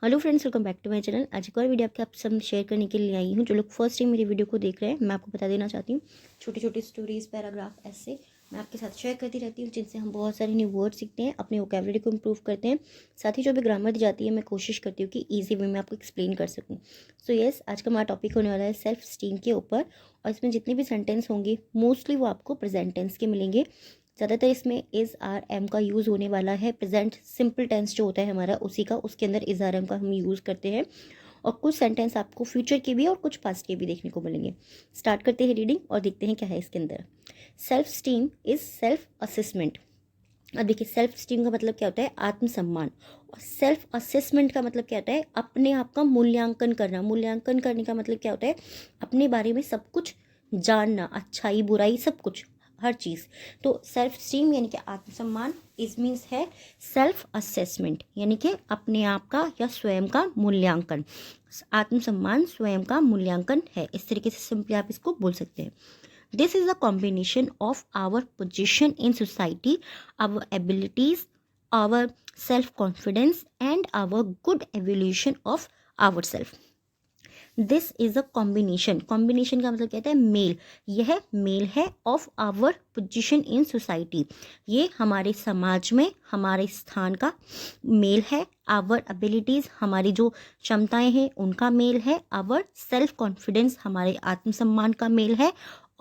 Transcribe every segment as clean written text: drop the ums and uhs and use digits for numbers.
Hello friends, welcome back to my channel. आज एक और वीडियो आप सब शेयर करने के लिए आई हूँ। जो लोग फर्स्ट टाइम मेरी वीडियो को देख रहे हैं, मैं आपको बता देना चाहती हूँ, छोटी छोटी स्टोरीज, पैराग्राफ, ऐसे मैं आपके साथ शेयर करती रहती हूँ, जिनसे हम बहुत सारे न्यू वर्ड सीखते हैं, अपने वोकैबुलरी को इम्प्रूव करते हैं। साथ ही जो भी ग्रामर दी जाती है, मैं कोशिश करती हूँ कि ईजी वे में आपको एक्सप्लेन कर सकूँ। सो यस, आज का हमारा टॉपिक होने वाला है सेल्फ स्टीम के ऊपर। और इसमें जितने भी सेंटेंस होंगे मोस्टली वो आपको प्रेजेंट टेंस के मिलेंगे। ज़्यादातर इसमें इज़ आर एम का यूज़ होने वाला है। प्रेजेंट सिंपल टेंस जो होता है हमारा, उसी का उसके अंदर इज़ आर एम का हम यूज़ करते हैं। और कुछ सेंटेंस आपको फ्यूचर के भी और कुछ पास्ट के भी देखने को मिलेंगे। स्टार्ट करते हैं रीडिंग और देखते हैं क्या है इसके अंदर। Self esteem is self assessment. अब देखिए, सेल्फ स्टीम का मतलब क्या होता है? आत्मसम्मान। और सेल्फ असेसमेंट का मतलब क्या होता है? अपने आप का मूल्यांकन करना। मूल्यांकन करने का मतलब क्या होता है? अपने बारे में सब कुछ जानना, अच्छाई बुराई सब कुछ, हर चीज़। तो सेल्फ स्टीम यानी कि आत्मसम्मान, इज मीन्स है सेल्फ असेसमेंट, यानी कि अपने आप का या स्वयं का मूल्यांकन। आत्मसम्मान स्वयं का मूल्यांकन है, इस तरीके से सिंपली आप इसको बोल सकते हैं। This is a combination of our position in society, our abilities, our self-confidence, and our good evaluation of ourselves. This is a combination. Combination का मतलब कहता है मेल। यह मेल है of our position in society. ये हमारे समाज में हमारे स्थान का मेल है। आवर एबिलिटीज़, हमारी जो क्षमताएं हैं उनका मेल है। आवर सेल्फ कॉन्फिडेंस, हमारे आत्मसम्मान का मेल है।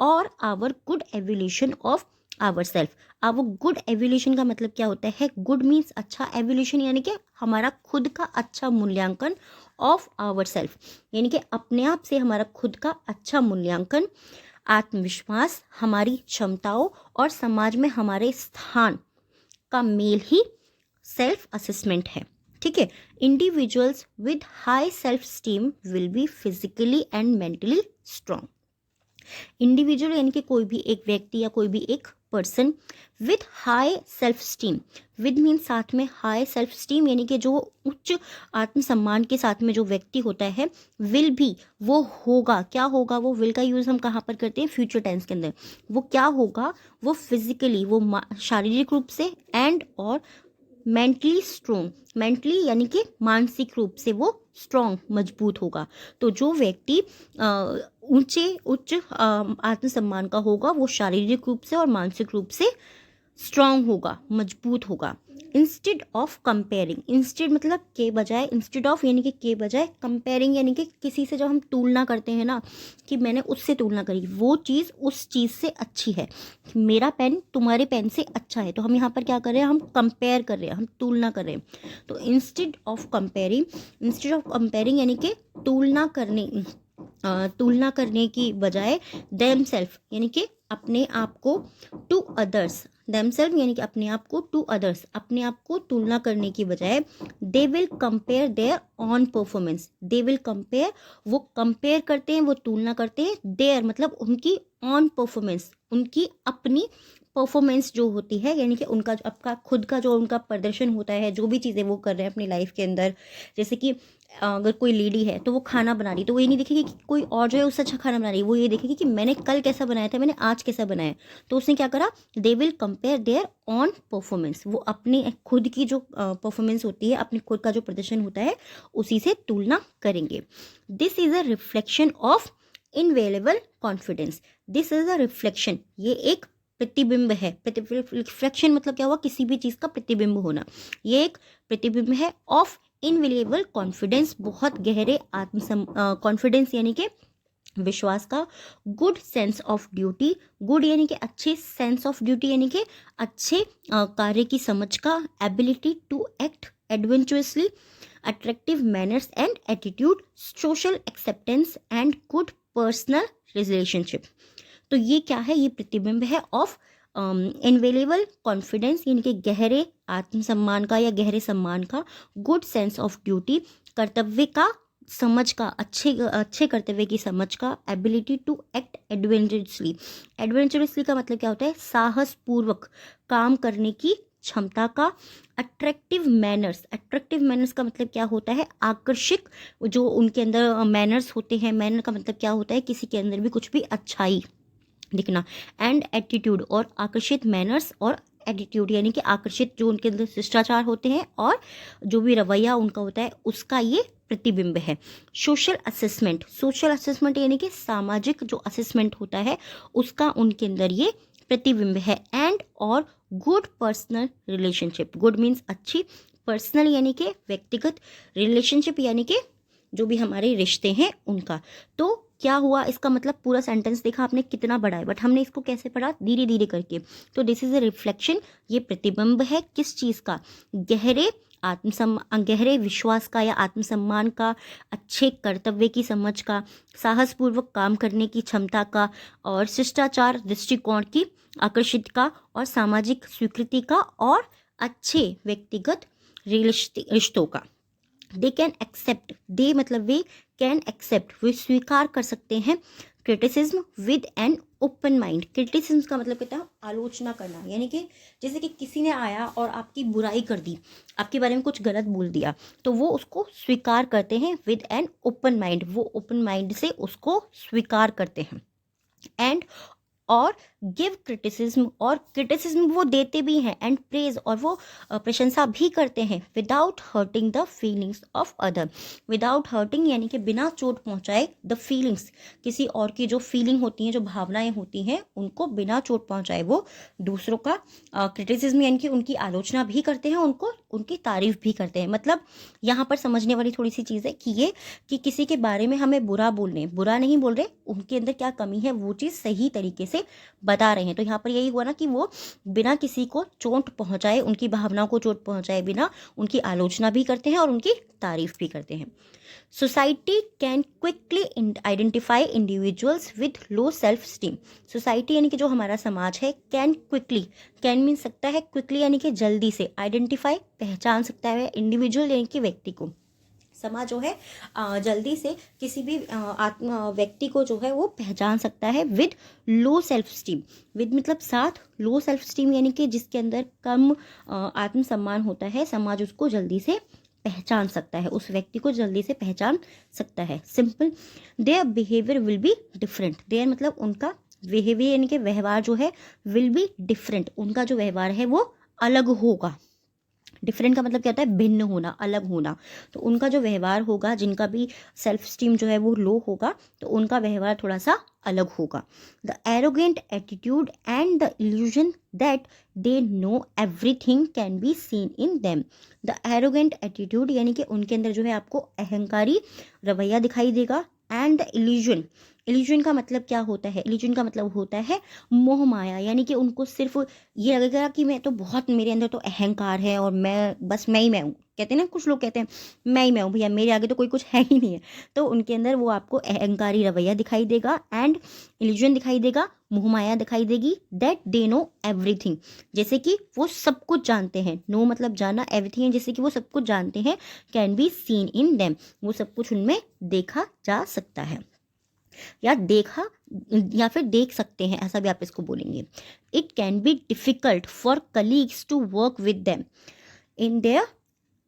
और our good evolution of our self. Our good evolution का मतलब क्या होता है? गुड मीन्स अच्छा, एवोल्यूशन यानी कि हमारा खुद का अच्छा मूल्यांकन ऑफ आवर सेल्फ, यानी कि अपने आप से हमारा खुद का अच्छा मूल्यांकन। आत्मविश्वास, हमारी क्षमताओं और समाज में हमारे स्थान का मेल ही सेल्फ असेसमेंट है। ठीक है। Individuals with high self esteem will be physically and mentally strong. Individual यानी कि कोई भी एक व्यक्ति या कोई भी एक person with high self esteem. With mean साथ में, हाई सेल्फ स्टीम यानी कि जो उच्च आत्मसम्मान के साथ में जो व्यक्ति होता है, विल भी, वो होगा। क्या होगा? वो विल का यूज़ हम कहाँ पर करते हैं? फ्यूचर टेंस के अंदर। वो क्या होगा? वो फिजिकली, वो शारीरिक रूप से, एंड और मेंटली स्ट्रोंग। मेंटली यानी कि मानसिक रूप से वो स्ट्रोंग, मजबूत होगा। तो जो व्यक्ति उच्च आत्मसम्मान का होगा, वो शारीरिक रूप से और मानसिक रूप से स्ट्रांग होगा, मजबूत होगा। इंस्टेड ऑफ कंपेयरिंग, इंस्टेड मतलब के बजाय, इंस्टेड ऑफ यानी कि के बजाय, कंपेयरिंग यानी कि किसी से जब हम तुलना करते हैं ना, कि मैंने उससे तुलना करी, वो चीज़ उस चीज़ से अच्छी है, मेरा पेन तुम्हारे पेन से अच्छा है, तो हम यहाँ पर क्या कर रहे हैं? हम कंपेयर कर रहे हैं, हम तुलना कर रहे हैं। तो इंस्टेड ऑफ कंपेयरिंग यानी कि तुलना करने की बजाय, देम सेल्फ यानी कि अपने आप को, टू अदर्स, देम सेल्फ यानी कि अपने आप को, टू अदर्स अपने आप को तुलना करने की बजाय, they will compare there on performance. They will compare, वो कंपेयर करते हैं, वो तुलना करते हैं, देयर मतलब उनकी, ऑन परफॉर्मेंस उनकी अपनी परफॉर्मेंस जो होती है, यानी कि उनका जो आपका खुद का जो उनका प्रदर्शन होता है, जो भी चीज़ें वो कर रहे हैं अपनी लाइफ के अंदर। जैसे कि अगर कोई लेडी है तो वो खाना बना रही, तो वो ये नहीं देखेगी कि कोई और जो है उससे अच्छा खाना बना रही है, वो ये देखेगी कि मैंने कल कैसा बनाया था, मैंने आज कैसा बनाया। तो उसने क्या करा? They will compare there on performance. वो अपने खुद की जो परफॉर्मेंस होती है, अपने खुद का जो प्रदर्शन होता है, उसी से तुलना करेंगे। This is a reflection of invaluable confidence. This is a reflection, ये एक प्रतिबिंब है। रिफ्लेक्शन मतलब क्या हुआ? किसी भी चीज़ का प्रतिबिंब होना। ये एक प्रतिबिंब है ऑफ इनवेलिएबल कॉन्फिडेंस, बहुत गहरे कॉन्फिडेंस यानी कि विश्वास का। Good sense of duty, good यानी कि अच्छे, सेंस ऑफ ड्यूटी यानी कि अच्छे कार्य की समझ का। Ability to act adventurously, attractive manners and attitude, social acceptance and good personal relationship. तो ये क्या है? ये प्रतिबिंब है ऑफ इनवेलेबल कॉन्फिडेंस यानी कि गहरे आत्मसम्मान का या गहरे सम्मान का। गुड सेंस ऑफ ड्यूटी, कर्तव्य का, समझ का, अच्छे कर्तव्य की समझ का। एबिलिटी टू एक्ट एडवेंचरसली, एडवेंचरसली का मतलब क्या होता है? साहस पूर्वक काम करने की क्षमता का। अट्रैक्टिव मैनर्स, अट्रैक्टिव मैनर्स का मतलब क्या होता है? आकर्षक जो उनके अंदर मैनर्स होते हैं। मैनर का मतलब क्या होता है? किसी के अंदर भी कुछ भी अच्छाई दिखना। एंड एटीट्यूड, और आकर्षित मैनर्स और एटीट्यूड यानी कि आकर्षित जो उनके अंदर शिष्टाचार होते हैं और जो भी रवैया उनका होता है उसका ये प्रतिबिंब है। सोशल असेसमेंट यानी कि सामाजिक जो असेसमेंट होता है उसका उनके अंदर ये प्रतिबिंब है। एंड और good personal relationship, good means अच्छी, पर्सनल यानी कि व्यक्तिगत, रिलेशनशिप यानी कि जो भी हमारे रिश्ते हैं उनका। तो क्या हुआ, इसका मतलब पूरा सेंटेंस देखा आपने कितना बड़ा है, बट हमने इसको कैसे पढ़ा, धीरे धीरे करके। तो दिस इज अ रिफ्लेक्शन, ये प्रतिबिंब है किस चीज़ का, गहरे विश्वास का या आत्मसम्मान का, अच्छे कर्तव्य की समझ का, साहसपूर्वक काम करने की क्षमता का, और शिष्टाचार दृष्टिकोण की, आकर्षित का, और सामाजिक स्वीकृति का, और अच्छे व्यक्तिगत रिश्तों का। दे कैन एक्सेप्ट, दे मतलब वे, कैन एक्सेप्ट वे स्वीकार कर सकते हैं, criticism with an open mind. Criticism का मतलब कहता है आलोचना करना, यानी कि जैसे कि किसी ने आया और आपकी बुराई कर दी, आपके बारे में कुछ गलत बोल दिया, तो वो उसको स्वीकार करते हैं विद एन ओपन माइंड, वो ओपन माइंड से उसको स्वीकार करते हैं। एंड और गिव क्रिटिसिज्म, और क्रिटिसिज्म वो देते भी हैं, एंड प्रेज और वो प्रशंसा भी करते हैं, without hurting the feelings of other. Without hurting यानी कि बिना चोट पहुंचाए द फीलिंग्स, किसी और की जो फीलिंग होती हैं, जो भावनाएं होती हैं, उनको बिना चोट पहुंचाए वो दूसरों का क्रिटिसिज्म यानी कि उनकी आलोचना भी करते हैं, उनको उनकी तारीफ भी करते हैं। मतलब यहाँ पर समझने वाली थोड़ी सी चीज़ है कि ये कि किसी के बारे में हमें बुरा नहीं बोल रहे, उनके अंदर क्या कमी है वो चीज़ सही तरीके से बता रहे हैं। तो यहाँ पर यही हुआ ना कि वो बिना किसी को चोट पहुंचाए, उनकी भावनाओं को चोट पहुंचाए बिना, उनकी आलोचना भी करते हैं और उनकी तारीफ भी करते हैं। Society can quickly identify individuals with low self esteem. Society यानी कि जो हमारा समाज है, कैन क्विकली, कैन मीन सकता है, क्विकली यानी कि जल्दी से, आइडेंटिफाई पहचान सकता है, इंडिविजुअल यानी कि व्यक्ति को, समाज जो है जल्दी से किसी भी व्यक्ति को जो है वो पहचान सकता है with low self esteem. With मतलब साथ, लो सेल्फ स्टीम यानी कि जिसके अंदर कम आत्मसम्मान होता है, समाज उसको जल्दी से पहचान सकता है, उस व्यक्ति को जल्दी से पहचान सकता है। Simple, their behaviour will be different. Their मतलब उनका बिहेवियर यानी कि व्यवहार जो है, विल बी डिफरेंट, उनका जो व्यवहार है वो अलग होगा। डिफरेंट का मतलब क्या होता है, भिन्न होना, अलग होना। तो उनका जो व्यवहार होगा, जिनका भी सेल्फ स्टीम जो है वो लो होगा, तो उनका व्यवहार थोड़ा सा अलग होगा। The arrogant attitude and the illusion that they know everything can be seen in them. The arrogant attitude यानी कि उनके अंदर जो है आपको अहंकारी रवैया दिखाई देगा। एंड द इल्यूजन, इल्यूजन का मतलब क्या होता है, इल्यूजन का मतलब होता है मोह माया, यानी कि उनको सिर्फ ये लगेगा कि मैं तो बहुत, मेरे अंदर तो अहंकार है और मैं बस मैं ही मैं हूँ। कहते हैं ना, कुछ लोग कहते हैं मैं ही मैं हूँ भैया, मेरे आगे तो कोई कुछ है ही नहीं है। तो उनके अंदर वो आपको अहंकारी रवैया दिखाई देगा, एंड इल्यूजन दिखाई देगा, मोह माया दिखाई देगी। दैट दे नो एवरीथिंग, जैसे कि वो सब कुछ जानते हैं, नो मतलब जाना, एवरीथिंग जैसे कि वो सब कुछ जानते हैं। Can be seen in them, वो सब कुछ उनमें देखा जा सकता है, या देखा, या फिर देख सकते हैं, ऐसा भी आप इसको बोलेंगे। It can be difficult for colleagues to work with them in their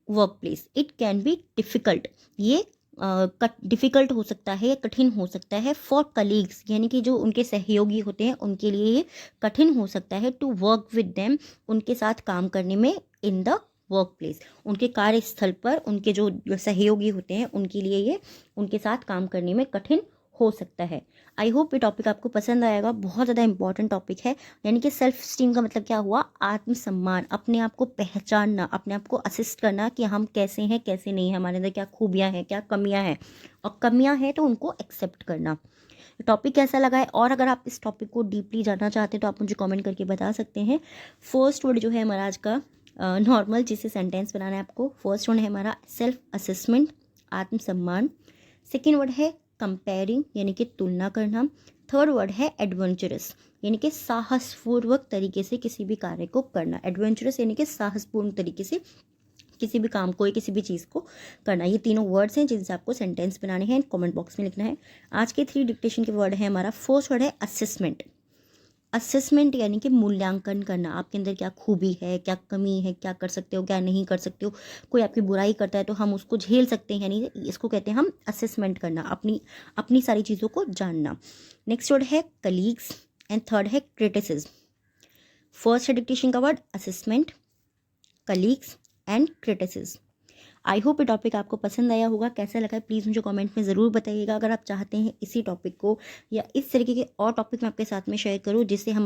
work place. It can be difficult, ये डिफिकल्ट हो सकता है, कठिन हो सकता है, फॉर कलीग्स यानी कि जो उनके सहयोगी होते हैं उनके लिए ये कठिन हो सकता है, टू वर्क विद देम उनके साथ काम करने में, इन द वर्क प्लेस उनके कार्यस्थल पर, उनके जो सहयोगी होते हैं उनके लिए ये उनके साथ काम करने में कठिन हो सकता है। आई होप ये टॉपिक आपको पसंद आएगा, बहुत ज़्यादा इंपॉर्टेंट टॉपिक है। यानी कि सेल्फ स्टीम का मतलब क्या हुआ, आत्मसम्मान, अपने आप को पहचानना, अपने आप को असिस्ट करना कि हम कैसे हैं कैसे नहीं हैं, हमारे अंदर क्या खूबियाँ हैं क्या कमियाँ हैं, और कमियाँ हैं तो उनको एक्सेप्ट करना। टॉपिक कैसा लगा है, और अगर आप इस टॉपिक को डीपली जानना चाहते हैं तो आप मुझे कमेंट करके बता सकते हैं। फर्स्ट वर्ड जो है हमारा आज का नॉर्मल, जिससे सेंटेंस बनाना है आपको, फर्स्ट वर्ड है हमारा सेल्फ असेसमेंट, आत्मसम्मान। सेकेंड वर्ड है कंपेयरिंग यानी कि तुलना करना। थर्ड वर्ड है एडवेंचरस यानी कि साहसपूर्वक तरीके से किसी भी कार्य को करना। एडवेंचरस यानी कि साहसपूर्ण तरीके से किसी भी काम को, किसी भी चीज़ को करना। ये तीनों वर्ड्स हैं जिनसे आपको सेंटेंस बनाने हैं, कमेंट बॉक्स में लिखना है। आज के 3 डिक्टेशन के वर्ड है हमारा, फर्स्ट वर्ड है असेसमेंट। असेसमेंट यानी कि मूल्यांकन करना, आपके अंदर क्या खूबी है क्या कमी है, क्या कर सकते हो क्या नहीं कर सकते हो। कोई आपकी बुराई करता है तो हम उसको झेल सकते हैं, यानी इसको कहते हैं हम असेसमेंट करना, अपनी सारी चीज़ों को जानना। नेक्स्ट वर्ड है कलीग्स, एंड थर्ड है क्रिटिसिज्म। फर्स्ट है डिक्टेशन का word assessment, colleagues and criticism. I hope ये टॉपिक आपको पसंद आया होगा। कैसा लगा प्लीज़ मुझे कमेंट में ज़रूर बताइएगा। अगर आप चाहते हैं इसी टॉपिक को या इस तरीके के और टॉपिक मैं आपके साथ में शेयर करूँ जिससे हम